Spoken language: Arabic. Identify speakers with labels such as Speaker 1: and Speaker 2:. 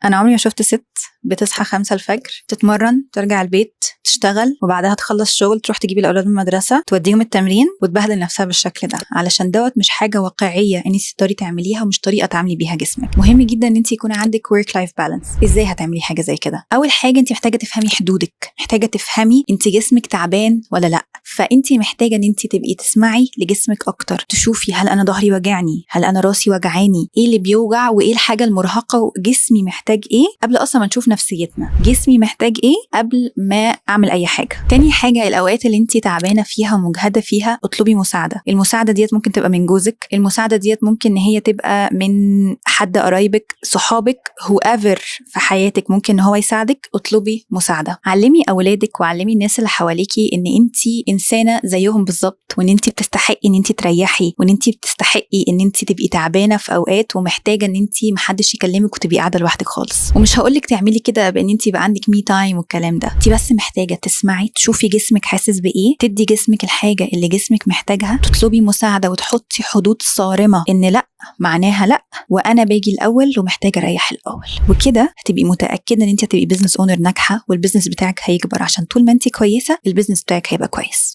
Speaker 1: أنا عمري ما شفت ست بتصحى 5 الفجر تتمرن ترجع البيت تشتغل وبعدها تخلص شغل تروح تجيب الأولاد من المدرسة توديهم التمرين وتبهدل نفسها بالشكل ده، علشان دوت مش حاجة واقعية إن انت تقدري تعمليها ومش طريقة تعملي بيها جسمك. مهم جدا إن انت يكون عندك work life balance. إزاي هتعملي حاجة زي كده؟ أول حاجة انت محتاجة تفهمي حدودك، محتاجة تفهمي انت جسمك تعبان ولا لأ. فانت محتاجة ان انت تبقي تسمعي لجسمك أكتر، تشوفي هل أنا ظهري وجعني، هل أنا راسي وجعاني، إيه اللي بيوجع وإيه الحاجة المرهقة، وجسمي محتاج إيه قبل أصلا ما نشوف نفسيتنا. جسمي محتاج إيه قبل ما أعمل أي حاجة. تاني حاجة، الأوقات اللي انت تعبانة فيها ومجهدة فيها اطلبي مساعدة. المساعدة ديت ممكن تبقى من جوزك، المساعدة ديت ممكن ان هي تبقى من حد قرايبك، صحابك، whoever في حياتك ممكن ان هو يساعدك. اطلبي مساعدة. علمي أولادك وعلمي الناس اللي حواليكي ان انت إنسانة زيهم بالظبط، وان انت بتستحقي ان انت تريحي، وان انت بتستحقي ان انت تبقي تعبانة في أوقات ومحتاجة ان انت محدش يكلمك وتبقي قاعدة لوحدك خالص. ومش هقولك تعملي كده بان انت يبقى عندك مي تايم والكلام ده، انت بس محتاجة تسمعي، تشوفي جسمك حاسس بإيه، تدي جسمك الحاجة اللي جسمك محتاجها، تطلبي مساعدة وتحطي حدود صارمة ان لا معناها لا، وانا باجي الاول ومحتاجة اريح الاول. وكده هتبقي متأكدة ان انت هتبقي بيزنس اونر ناجحة، والبيزنس بتاعك هيكبر، عشان طول ما انت كويسة البيزنس بتاعك هيبقى كويس.